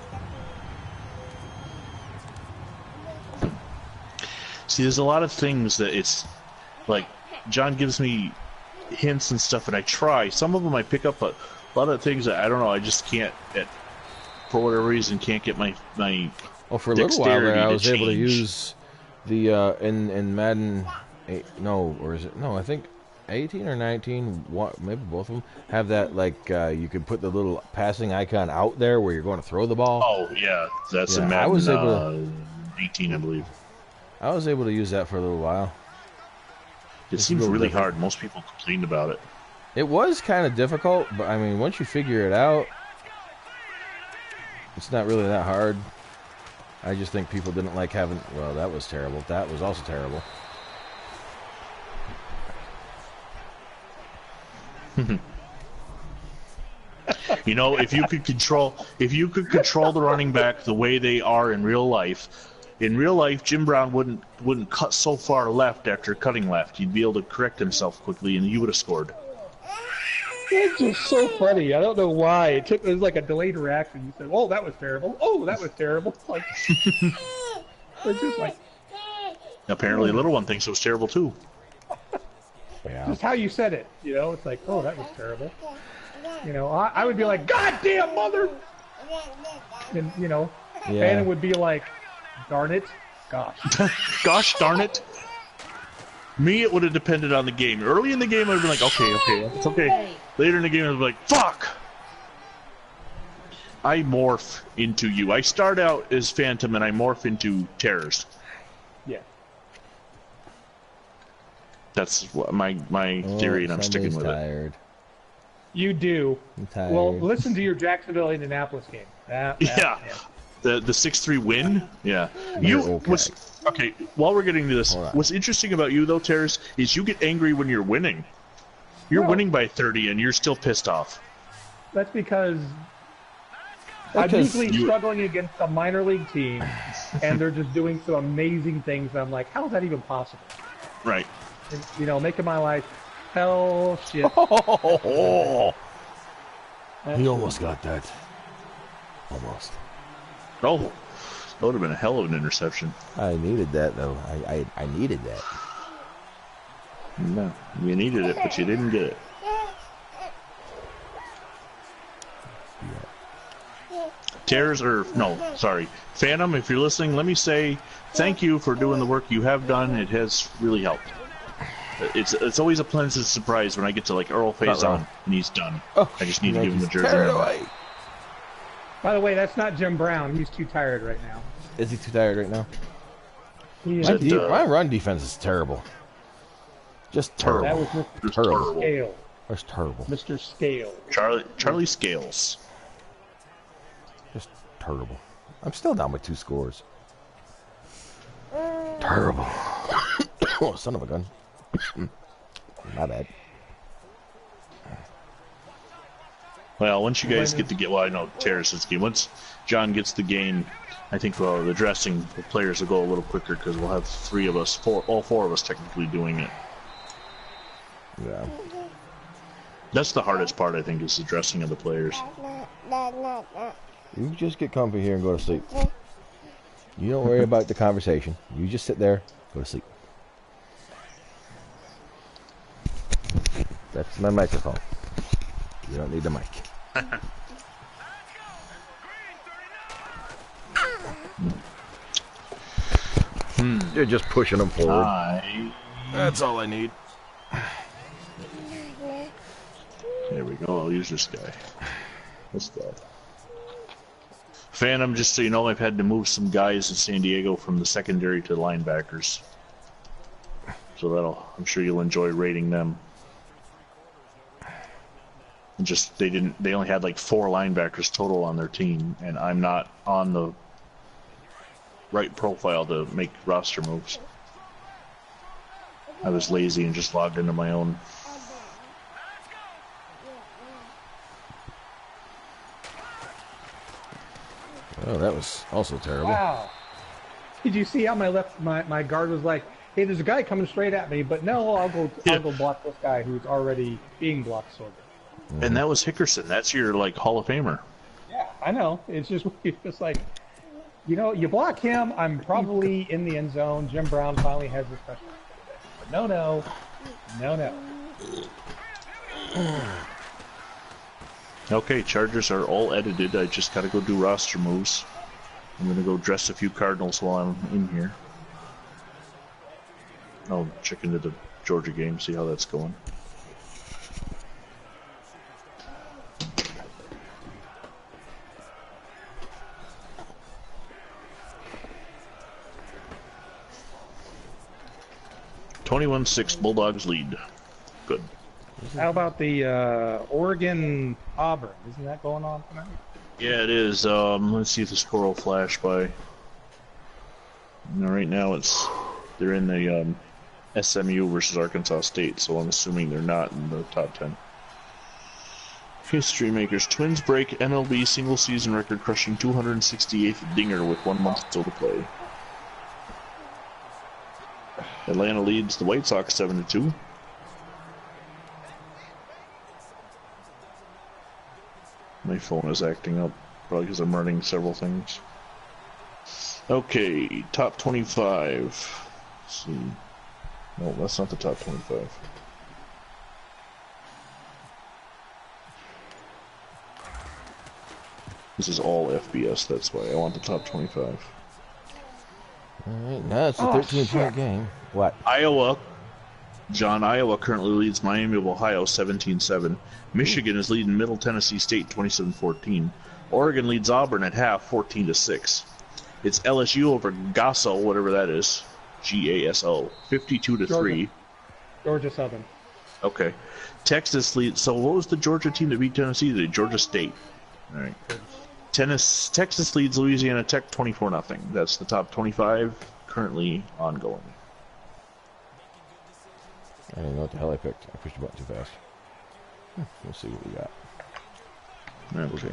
See, there's a lot of things that it's like John gives me hints and stuff, and I try. Some of them I pick up, but a lot of things that I don't know. I just can't, for whatever reason, can't get my Well, for a little while there, I was able to change. use the in Madden 8, I think 18 or 19, maybe both of them have that, like you can put the little passing icon out there where you're going to throw the ball. Oh yeah, that's in Madden 18, I believe. I was able to use that for a little while. It seems really hard. Most people complained about it. It was kind of difficult, but I mean, once you figure it out, it's not really that hard. I just think people didn't like having... Well, that was terrible. That was also terrible. You know, if you could control the running back the way they are in real life, Jim Brown wouldn't cut so far left after cutting left. He'd be able to correct himself quickly, and he would have scored. It's just so funny. I don't know why. It was like a delayed reaction. You said, "Oh, that was terrible. Oh, that was terrible." Like, it's just like. Apparently, the little one thinks it was terrible too. Yeah. Just how you said it. You know, it's like, "Oh, that was terrible." You know, I would be like, "God damn mother!" And you know, Bannon would be like, "Darn it, gosh." Gosh darn it. Me, it would have depended on the game. Early in the game, I would have been like, okay, it's okay. Later in the game, I was like, fuck! I morph into you. I start out as Phantom and I morph into Terrors. Yeah. That's what my theory, and I'm sticking with tired. You do. I'm tired. Well, listen to your Jacksonville Indianapolis game. Yeah. The 6-3 win. Yeah. Okay. While we're getting to this, what's interesting about you though, Terrace, is you get angry when you're winning. You're winning by 30, and you're still pissed off. That's because I'm usually struggling against a minor league team, and they're just doing some amazing things. And I'm like, how is that even possible? Right. And, you know, making my life hell shit. He almost got that. Almost. Oh, that would have been a hell of an interception. I needed that, though. I needed that. No, you needed it, but you didn't get it. Phantom, if you're listening, let me say thank you for doing the work you have done. It has really helped. It's always a pleasant surprise when I get to like Earl Faison and he's done. Oh, I just need to give him the jersey. Away. By the way, that's not Jim Brown. He's too tired right now. Is he too tired right now? My my run defense is terrible. Just terrible. That was Mr. Terrible. Scale. That's terrible. Mr. Scale. Charlie Scales. Just terrible. I'm still down by 2 scores. Terrible. Oh, son of a gun. My bad. Well, once you guys I know Terrace's game. Once John gets the game, I think the dressing the players will go a little quicker because we'll have all four of us technically doing it. Yeah. That's the hardest part, I think, is the dressing of the players. You just get comfy here and go to sleep. You don't worry about the conversation. You just sit there, go to sleep. That's my microphone. You don't need the mic. You're just pushing them forward. That's all I need. There we go. I'll use this guy. What's that? Phantom, just so you know, I've had to move some guys in San Diego from the secondary to linebackers. So I'm sure you'll enjoy rating them. They only had like 4 linebackers total on their team, and I'm not on the right profile to make roster moves. I was lazy and just logged into my own. Oh, that was also terrible. Wow. Did you see how my guard was like, hey, there's a guy coming straight at me, but no, I'll go block this guy who's already being blocked, sort of. And that was Hickerson. That's your like Hall of Famer. Yeah, I know. It's just like, you know, you block him, I'm probably in the end zone. Jim Brown finally has his touchdown. But no. Okay, Chargers are all edited. I just gotta go do roster moves. I'm gonna go dress a few Cardinals while I'm in here. I'll check into the Georgia game, see how that's going. (21-6) Bulldogs lead. Good. How about the Oregon Auburn? Isn't that going on tonight? Yeah, it is. Let's see if the score will flash by. No, right now they're in the SMU versus Arkansas State, so I'm assuming they're not in the top 10. History makers: Twins break MLB single season record, crushing 268th dinger with 1 month still to play. Atlanta leads the White Sox 7-2. My phone is acting up, probably because I'm running several things. Okay, top 25. Let's see. No, that's not the top 25. This is all FBS, that's why I want the top 25. Alright, now it's a 13-point game. What? Iowa currently leads Miami of Ohio 17-7. Michigan is leading Middle Tennessee State 27-14. Oregon leads Auburn at half, 14-6. It's LSU over Gasso, whatever that is, Gaso, 52-3. Georgia Southern. Okay. Texas leads. So what was the Georgia team that beat Tennessee today? Georgia State. All right. Texas leads Louisiana Tech 24-0. That's the top 25 currently ongoing. I don't know what the hell I picked. I pushed the button too fast. We'll see what we got. All right, we'll see.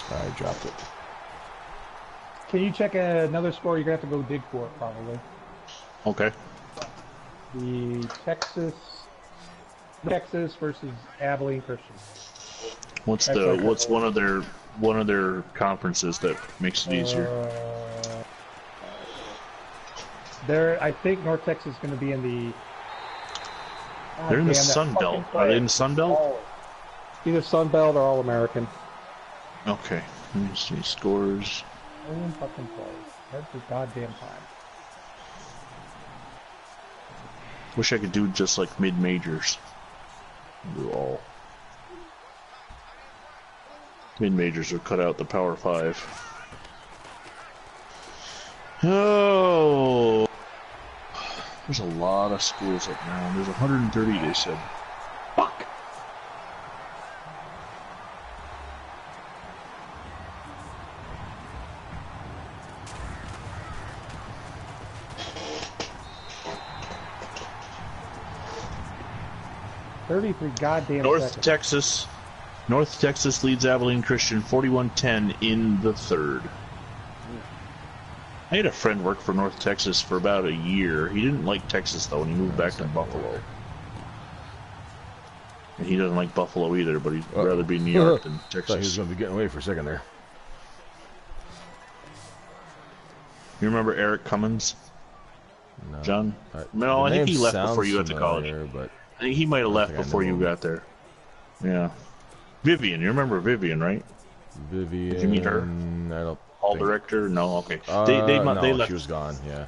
I dropped it. Can you check another score? You're going to have to go dig for it, probably. Okay. The Texas versus Abilene Christian. What's one of their conferences that makes it easier? I think North Texas is going to be in the. They're in the Sun Belt. Are they in the Sun Belt? Either Sun Belt or All American. Okay. Let me see scores. Fucking play. That's the goddamn time. Wish I could do just like mid-majors. Do all. Mid-majors would cut out the Power 5. Oh, there's a lot of schools up now. There's 130, they said. Fuck! North Texas leads Abilene Christian 41-10 in the third. I had a friend work for North Texas for about a year. He didn't like Texas though, and he moved back to Buffalo. And he doesn't like Buffalo either, but he'd rather be in New York than Texas. Thought he was going to be getting away for a second there. You remember Eric Cummins? No. John? No, I think he left before you got to college. But I think he might have left before you got there. Yeah. Vivian, you remember Vivian, right? Vivian. Did you meet her? I don't. Hall director? No, okay. No, they left. She was gone. Yeah.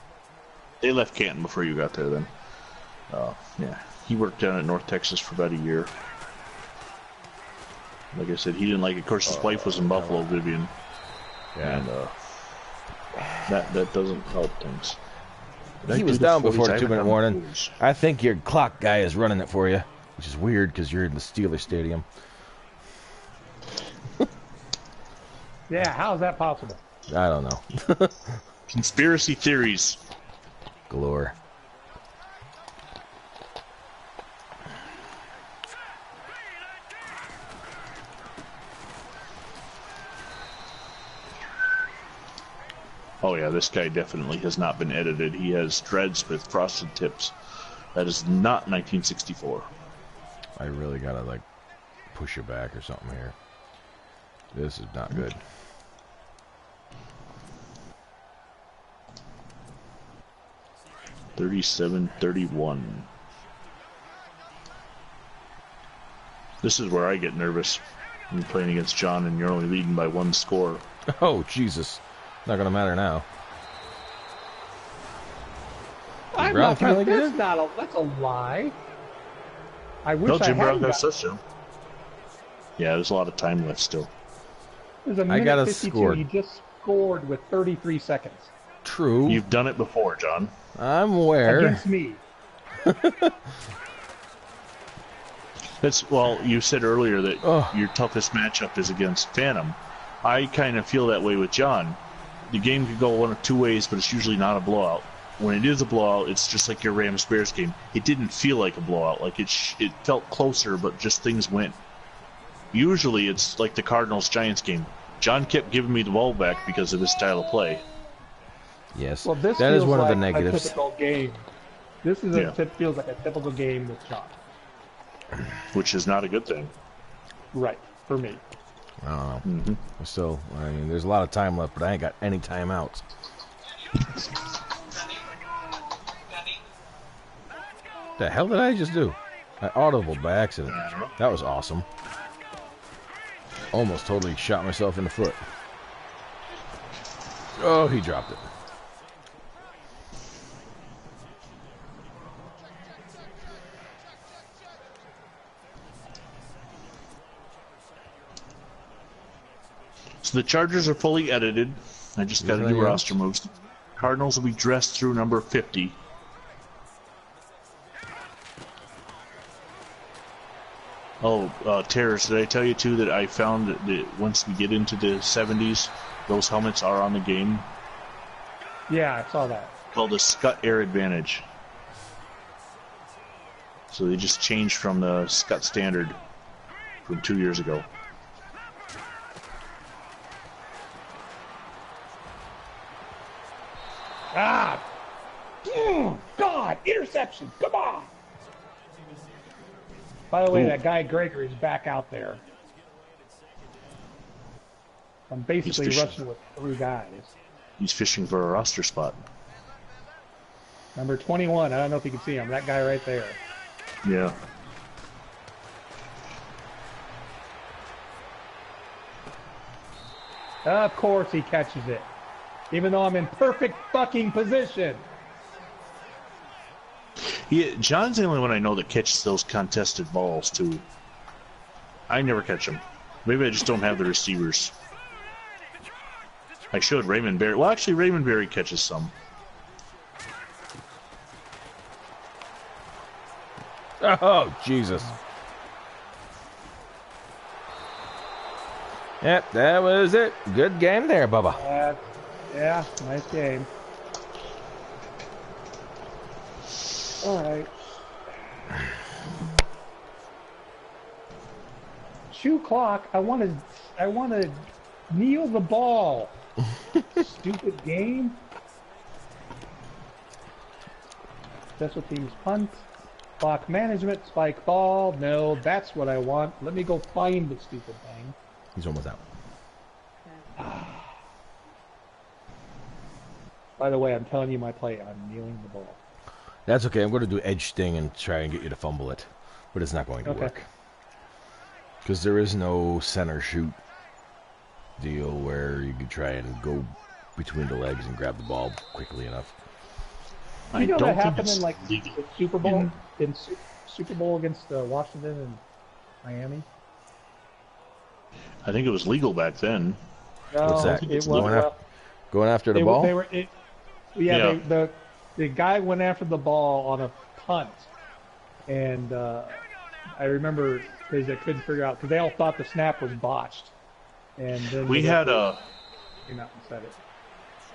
They left Canton before you got there. Then. Yeah. He worked down at North Texas for about a year. Like I said, he didn't like it. Of course, his wife was in Buffalo, Vivian. Yeah. And that doesn't help things. He was down before the 2-minute warning. I think your clock guy is running it for you, which is weird because you're in the Steelers Stadium. Yeah, how is that possible? I don't know. Conspiracy theories. Galore. Oh yeah, this guy definitely has not been edited. He has dreads with frosted tips. That is not 1964. I really gotta like push it back or something here. This is not good. $37-31. This is where I get nervous. When you're playing against John and you're only leading by one score. Oh Jesus! Not gonna matter now. I'm Brown not finally that's a lie. I wish No, Jim I Brown hadn't got got touchdown. Yeah, there's a lot of time left still. There's a minute got us 52. scored. He just scored with 33 seconds. True. You've done it before, John. I'm aware. Against me. Well, you said earlier that your toughest matchup is against Phantom. I kind of feel that way with John. The game could go one of two ways, but it's usually not a blowout. When it is a blowout, it's just like your Rams-Bears game. It didn't feel like a blowout. Like it felt closer, but just things went. Usually, it's like the Cardinals-Giants game. John kept giving me the ball back because of his style of play. Yes, Well, this that is feels one like of the negatives. A typical game. This is feels like a typical game with John. Which is not a good thing. Right, for me. I don't know. Mm-hmm. Still, I mean, there's a lot of time left, but I ain't got any timeouts. The hell did I just do? I audibled by accident. I don't know. That was awesome. Almost totally shot myself in the foot. Oh, he dropped it. So the Chargers are fully edited. I just got to do roster moves. Cardinals will be dressed through number 50. Oh, Terrace, did I tell you too that I found that once we get into the 70s, those helmets are on the game? Yeah, I saw that. Called the Scut Air Advantage. So they just changed from the Scut Standard from 2 years ago. Ah! God! Interception! Come on! By the way, that guy Gregory's back out there. I'm basically rushing with 3 guys. He's fishing for a roster spot. Number 21. I don't know if you can see him. That guy right there. Yeah. Of course he catches it. Even though I'm in perfect fucking position. Yeah, John's the only one I know that catches those contested balls, too. I never catch them. Maybe I just don't have the receivers. I should. Raymond Berry. Well, actually, Raymond Berry catches some. Oh, Jesus. Yep, that was it. Good game there, Bubba. Yeah, nice game. All right. Shoe clock. I want to kneel the ball. Stupid game. Special teams punt. Clock management. Spike ball. No, that's what I want. Let me go find the stupid thing. He's almost out. By the way, I'm telling you my play. I'm kneeling the ball. That's okay. I'm going to do edge sting and try and get you to fumble it. But it's not going to work. Because there is no center shoot deal where you can try and go between the legs and grab the ball quickly enough. You know that happened in like the Super Bowl? In Super Bowl against Washington and Miami? I think it was legal back then. No, what's that? It was going after the ball? The guy went after the ball on a punt, and I remember because they couldn't figure out because they all thought the snap was botched, and then we had a came out and said it.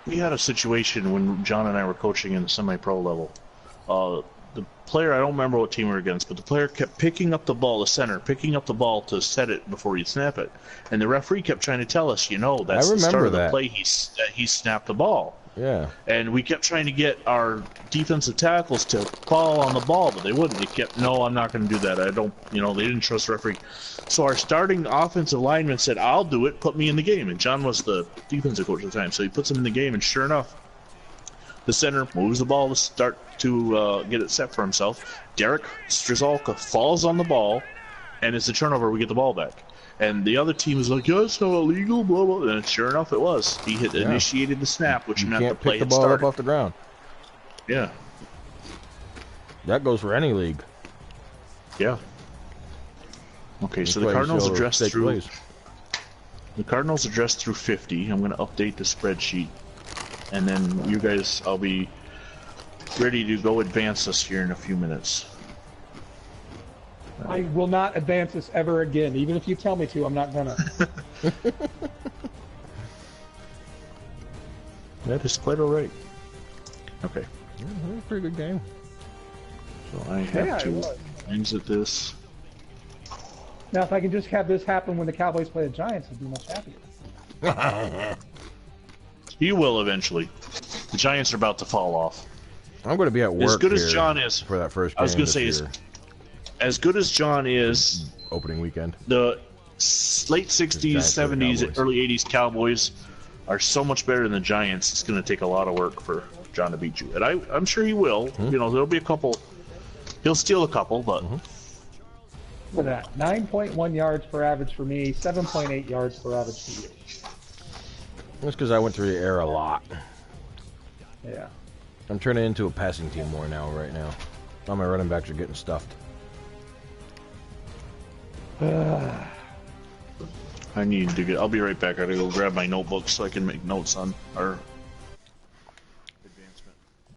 We had a situation when John and I were coaching in the semi-pro level. The player, I don't remember what team we were against, but the player kept picking up the ball, the center, picking up the ball to set it before he'd snap it. And the referee kept trying to tell us, that's the start of the play, he snapped the ball. Yeah. And we kept trying to get our defensive tackles to fall on the ball, but they wouldn't. They kept, no, I'm not going to do that. I don't, they didn't trust the referee. So our starting offensive lineman said, I'll do it, put me in the game. And John was the defensive coach at the time, so he puts him in the game, and sure enough, the center moves the ball to start to get it set for himself. Derek Strizalka falls on the ball, and it's a turnover. We get the ball back. And the other team is like, it's not illegal, blah, blah. And sure enough, it was. He had initiated the snap, which meant the play had started. You can't pick the ball up off the ground. Yeah. That goes for any league. Yeah. Okay, so the Cardinals addressed through... The Cardinals addressed through 50. I'm going to update the spreadsheet. And then you guys, I'll be ready to go advance us here in a few minutes. I will not advance this ever again. Even if you tell me to, I'm not gonna. That is quite alright. Okay. Yeah, that was a pretty good game. So I have to exit this. Now, if I can just have this happen when the Cowboys play the Giants, I'd be much happier. You will eventually. The Giants are about to fall off. I'm going to be at work as good as John is for that first game. I was going to say, as good as John is, opening weekend, the late 60s, 70s, early 80s Cowboys are so much better than the Giants. It's going to take a lot of work for John to beat you, and I'm sure he will. There'll be a couple He'll steal a couple, but Look at that. 9.1 yards per average for me, 7.8 yards per average for you. That's because I went through the air a lot. Yeah. I'm turning into a passing team more now, right now. All my running backs are getting stuffed. I need to get. I'll be right back. I gotta go grab my notebook so I can make notes on our